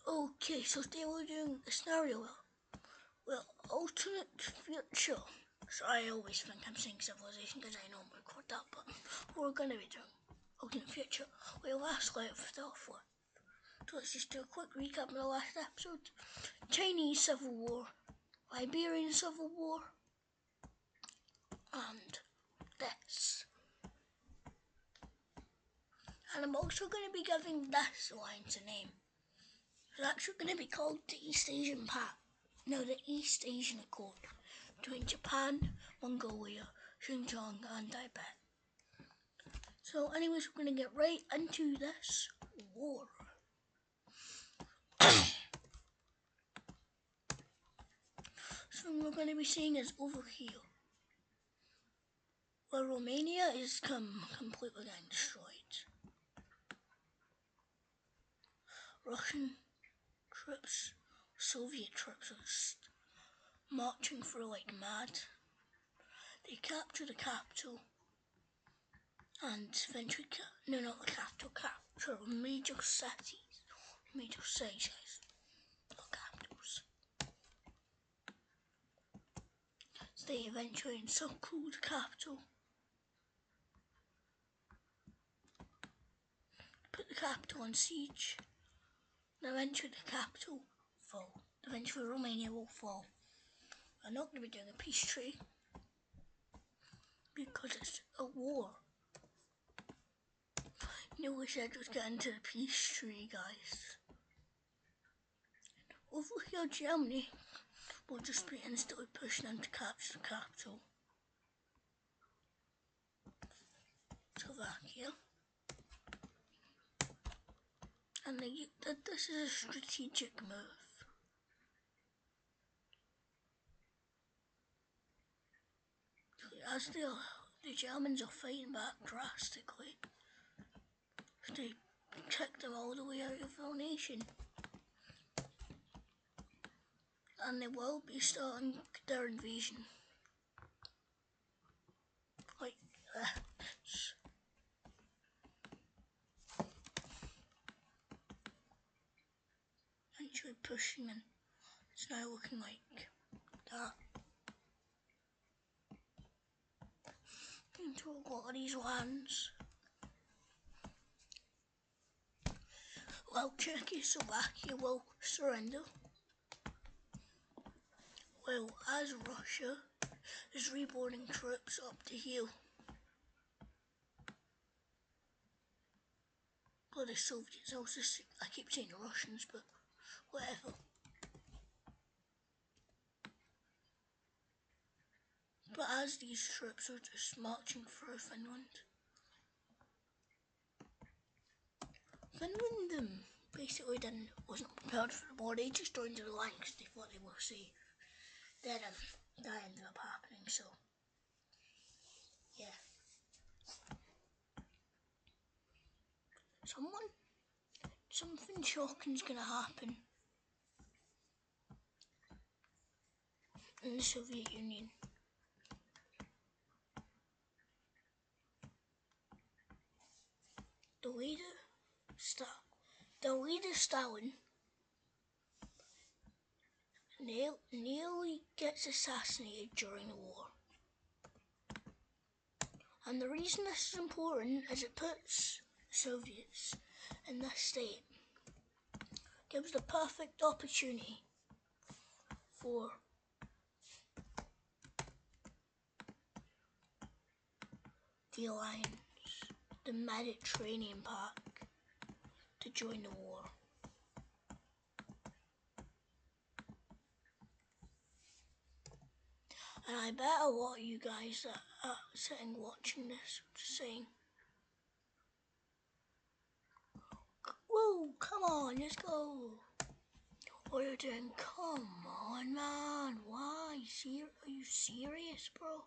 Okay, so today we're doing a scenario. Well, alternate future. So I always think I'm saying civilization because I know I'm record that, but we're gonna be doing alternate future. We last left off with. So let's just do a quick recap of the last episode. Chinese Civil War, Liberian Civil War, and this. And I'm also going to be giving this alliance a name. It's actually going to be called the East Asian Pact. No, the East Asian Accord between Japan, Mongolia, Xinjiang and Tibet. So anyways, we're going to get right into this war. So what we're going to be seeing is over here, where Romania is completely getting destroyed. Russian troops, Soviet troops are just marching through like mad. They capture the capital and eventually, no, not the capital, capture major cities, not capitals. So they eventually encircle the capital, put the capital on siege, and eventually the capital fall. Eventually Romania will fall. I'm not going to be doing a peace treaty because it's a war. You know, we said we'd get into the peace treaty, guys. Over here, Germany will just be instantly pushing them to capture the capital. Slovakia. And this is a strategic move. As the Germans are fighting back drastically, they kicked them all the way out of their nation. And they will be starting their invasion. Like this. Actually pushing and it's now looking like that. Into a lot of these lands. Well, Czechoslovakia will surrender. Well, as Russia is reboarding troops up the hill. But the Soviets also, I keep saying the Russians, but whatever. But as these troops are just marching through Finland, basically wasn't prepared for the war. They just joined the line because they thought they were safe. Then that ended up happening. So yeah, something shocking's gonna happen in the Soviet Union. The leader Stalin nearly gets assassinated during the war. And the reason this is important is it puts Soviets in this state. Gives the perfect opportunity for the alliance, the Mediterranean Pact, to join the war. And I bet a lot of you guys that are sitting watching this are just saying, whoa, come on, let's go. Or you're doing, come on man, why? Are you serious, bro?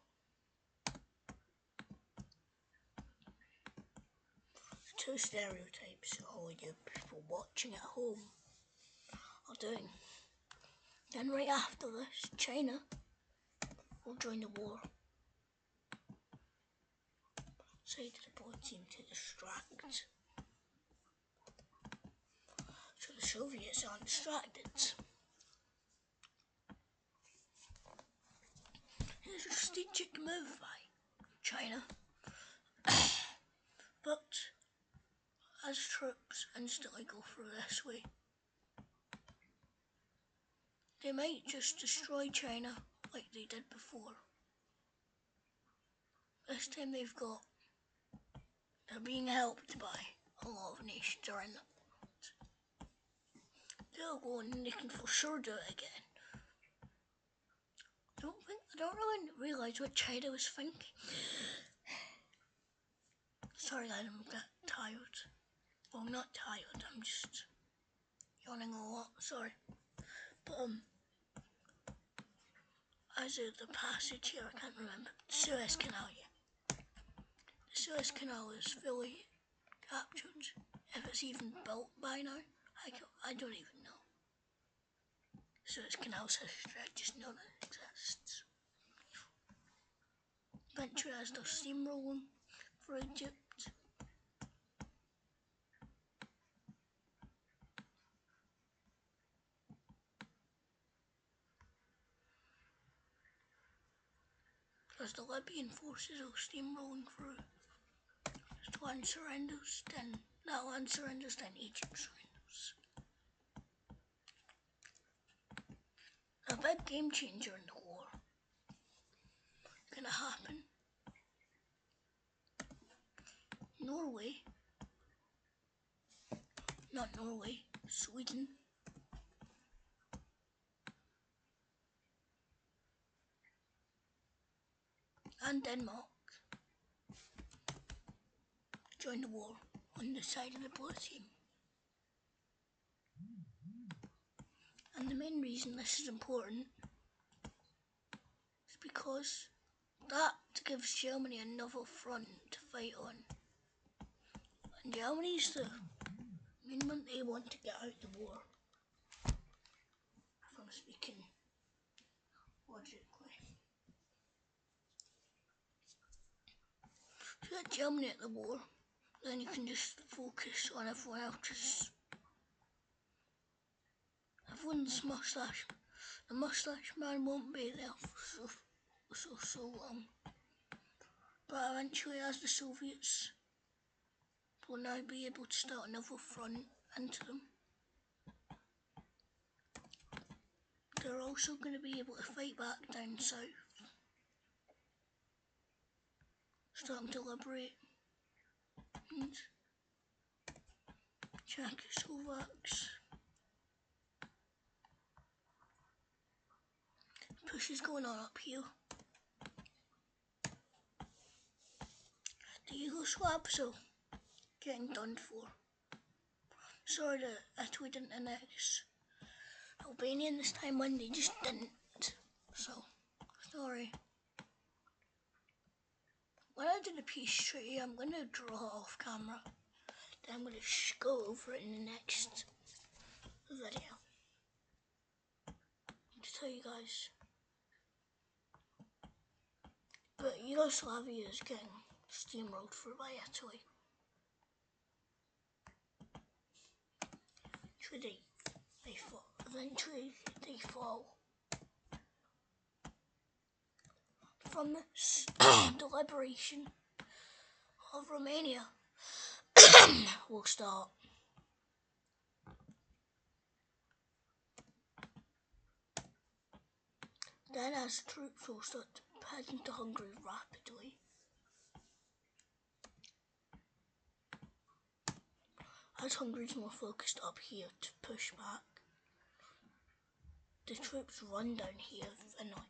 Two stereotypes all you people watching at home are doing. Then right after this, China will join the war. Say to the boy team to distract. So the Soviets aren't distracted. It's a strategic move by China. But as troops instantly go through this way, they might just destroy China like they did before. This time they're being helped by a lot of nations around them. They'll go and they can for sure do it again. I don't really realise what China was thinking. Sorry guys, I'm a bit tired. Well, I'm not tired, I'm just yawning a lot, sorry. But as of the passage here, I can't remember. The Suez Canal, yeah. The Suez Canal is fully captured. If it's even built by now, I don't even know. Suez Canal's history, I just know that it exists. Eventually as they're steamrolling for Egypt. As the Libyan forces are steamrolling through. Just one surrenders, then that one surrenders, then Egypt surrenders. A big game changer in the war gonna happen. Sweden and Denmark joined the war on the side of the blue team. And the main reason this is important is because that gives Germany another front to fight on. And Germany's the main one they want to get out of the war. If I'm speaking logically. If you get Germany at the war, then you can just focus on everyone else's. Everyone's mustache. The mustache man won't be there for so long. But eventually, as the Soviets will now be able to start another front into them, they're also going to be able to fight back down south, starting to liberate and Czechoslovaks. Push is going on up here. The Yugoslavs are getting done for. Sorry that I tweeted the next Albanian this time when they just didn't. So, sorry. When I do the peace treaty, I'm going to draw it off camera. Then I'm going to go over it in the next video. To tell you guys. But Yugoslavia is getting steamrolled through by Italy. Eventually they fall. From this, the liberation of Romania will start. Then as troops will start to head into Hungary rapidly. As Hungary's more focused up here to push back, the troops run down here in like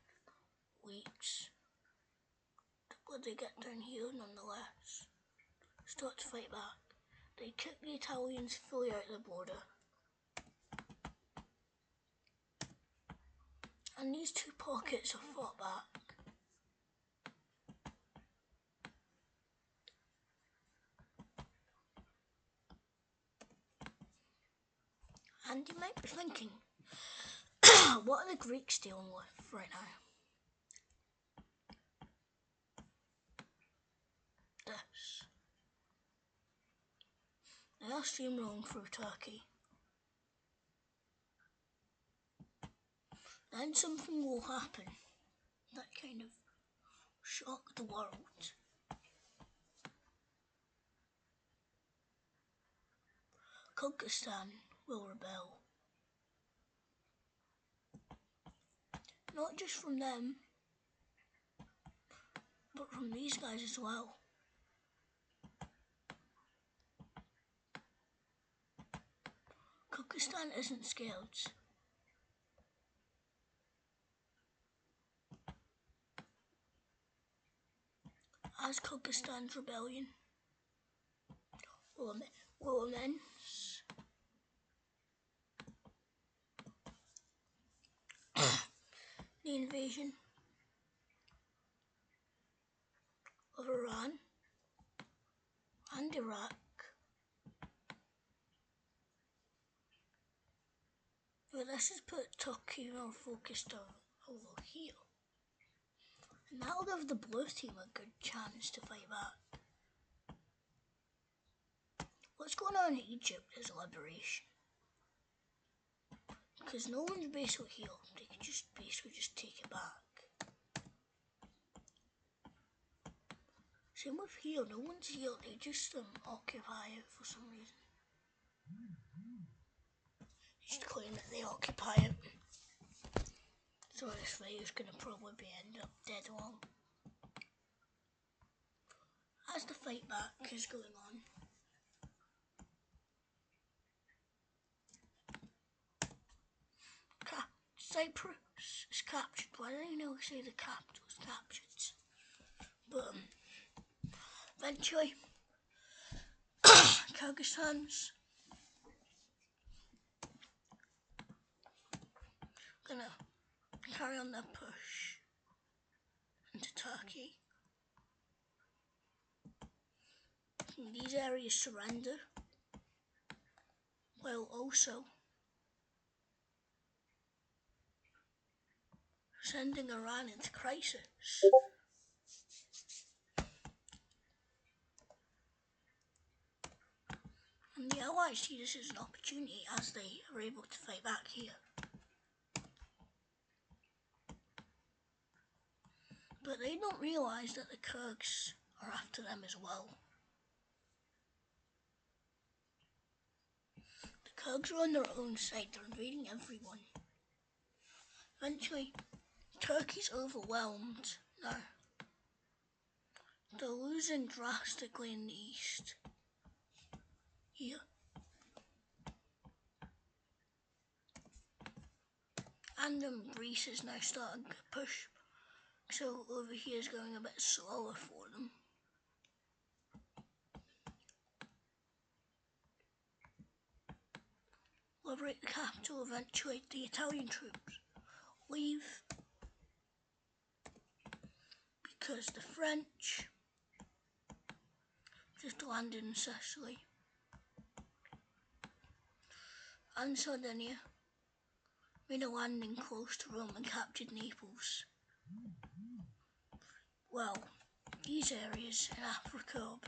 weeks. But they get down here nonetheless, start to fight back. They kick the Italians fully out of the border. And these two pockets are fought back. And you might be thinking, what are the Greeks dealing with right now? They are steamrolling through Turkey. then something will happen that kind of shock the world. Kyrgyzstan will rebel. Not just from them, but from these guys as well. Kyrgyzstan isn't scared. As Kyrgyzstan's rebellion will immense. The invasion of Iran and Iraq but this has put Turkey more focused on over here, and that'll give the blue team a good chance to fight back. What's going on in Egypt is liberation, because no one's basically here. They can basically just take it back. Same with here, no one's here, they just occupy it for some reason. Just claim that they occupy it. So this fight is going to probably end up dead long. As the fight back is going on, Cyprus is captured. Why don't you never say the capital is captured? But eventually, Kyrgyzstan's gonna carry on their push into Turkey. These areas surrender, while also sending Iran into crisis. And the Allies see this as an opportunity as they are able to fight back here. But they don't realise that the Kyrgyz are after them as well. The Kyrgyz are on their own side, they're invading everyone. Eventually, Turkey's overwhelmed now. They're losing drastically in the east. Here. And Greece is now starting to push. So over here is going a bit slower for them. Liberate the capital eventually. The Italian troops leave because the French just landed in Sicily and Sardinia, made a landing close to Rome and captured Naples. Well, these areas in Africa are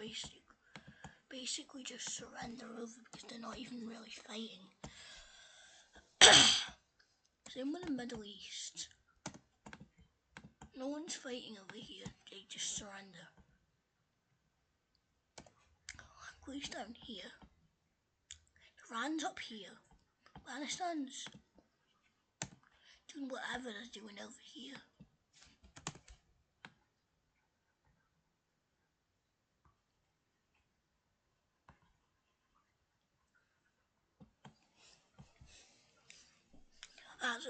basically just surrender over because they're not even really fighting. Same with the Middle East. No one's fighting over here, they just surrender. Greece down here. Iran's up here. Afghanistan's doing whatever they're doing over here. As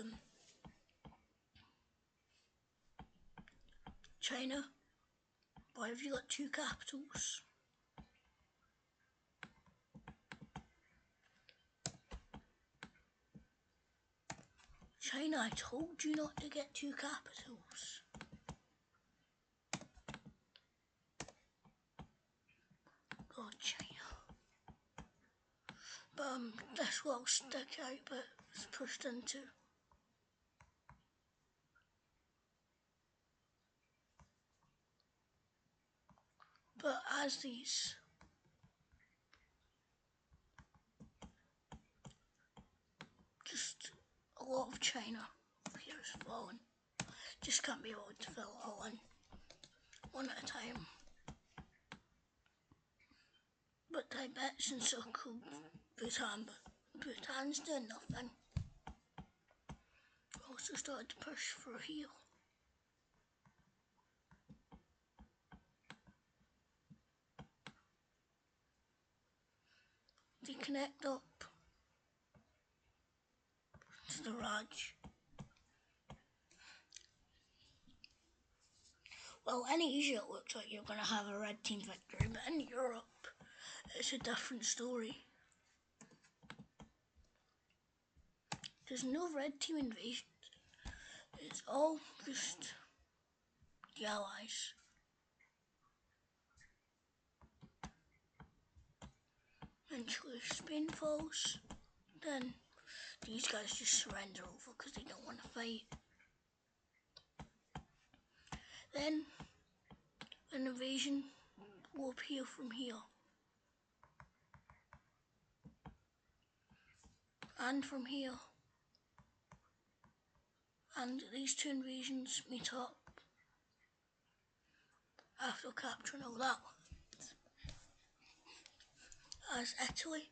China, why have you got two capitals? China, I told you not to get two capitals. God, China. But this will stick out, but it's pushed into. But as these just a lot of China over here, has fallen. Just can't be able to fill it all in, one at a time. But Tibet's encircled Bhutan, but Bhutan's doing nothing. Also started to push for here. They connect up to the Raj. Well, in Asia it looks like you're going to have a red team victory, but in Europe it's a different story. There's no red team invasions. It's all just the allies. Eventually Spain falls, then these guys just surrender over because they don't want to fight. Then an invasion will appear from here. And from here. And these two invasions meet up after capturing all that. As Italy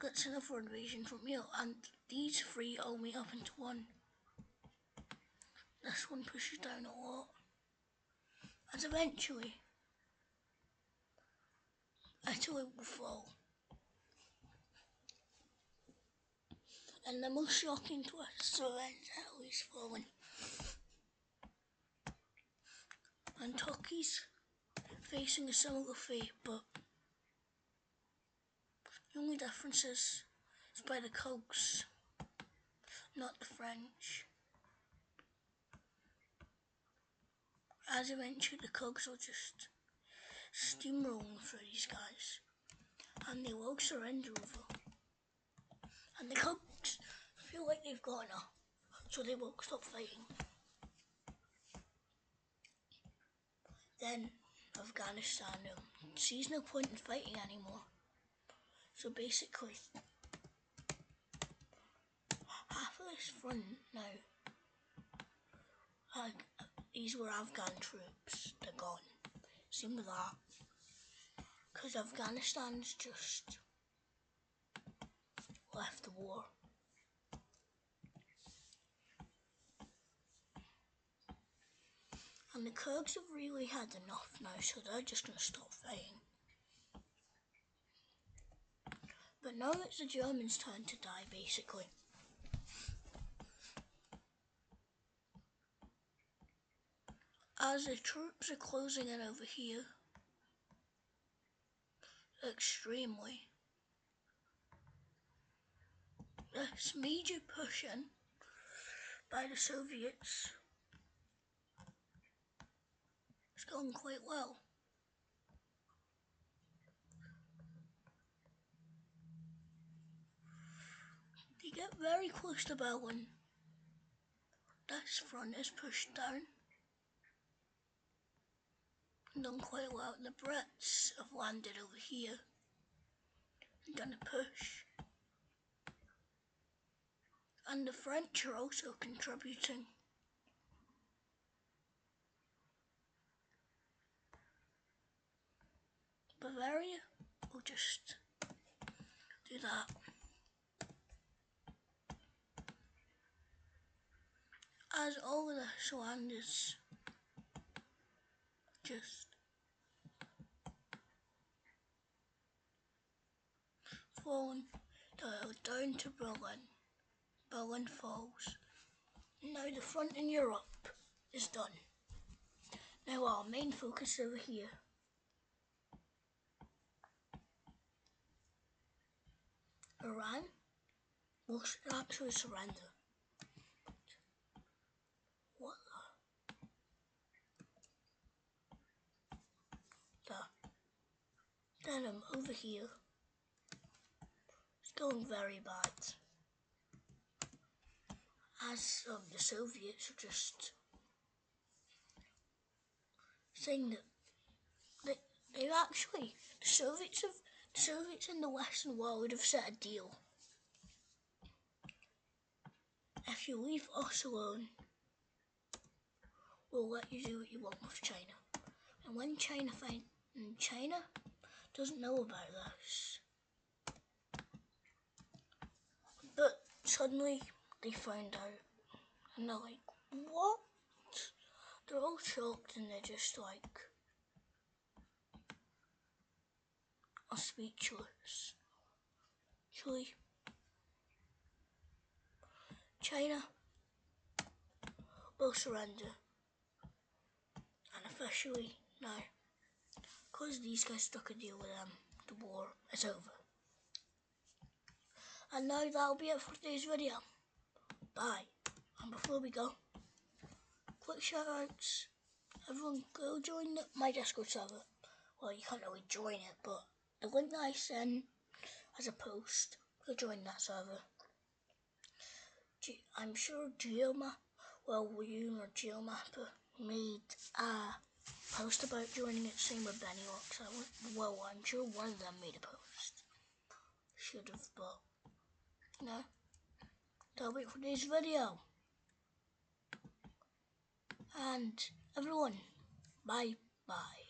gets another invasion from here, and these three all meet up into one. This one pushes down a lot. As eventually Italy will fall. And the most shocking twist of events, Italy's falling. And Turkey's facing a similar fate, but the only difference is it's by the Kurds, not the French. As eventually the Kurds will just steamrolling through these guys, and they will surrender over. And the Kurds feel like they've got enough, so they will stop fighting. Then Afghanistan sees no point in fighting anymore. So basically, half of this front now, these were Afghan troops, they're gone. Same with that. Because Afghanistan's just left the war. And the Kurds have really had enough now, so they're just going to stop fighting. But now it's the Germans' turn to die, basically. As the troops are closing in over here, extremely, this major push in by the Soviets is going quite well. They get very close to Berlin. This front is pushed down. Done quite well. The Brits have landed over here and done a push. And the French are also contributing. Bavaria will just do that. As all of this land is just fallen down to Berlin. Berlin falls. Now the front in Europe is done. Now our main focus over here. Iran will actually surrender. What the? Then over here. It's going very bad. As the Soviets are just saying that they've actually, the Soviets in the Western world have set a deal. if you leave us alone, we'll let you do what you want with China. And when China doesn't know about this, but suddenly they find out, and they're like, what? They're all shocked, and they're just like, are speechless. Actually, China will surrender, and officially now, because these guys struck a deal with them, the war is over. And now that'll be it for today's video. Bye. And before we go, quick shout outs. Everyone go join my Discord server. Well, you can't really join it, but the link that I sent as a post, go join that server. I'm sure William or Geomapper made a post about joining it, same with Bennywalks. I'm sure one of them made a post. Should have, but no. That'll be it for today's video. And everyone, bye bye.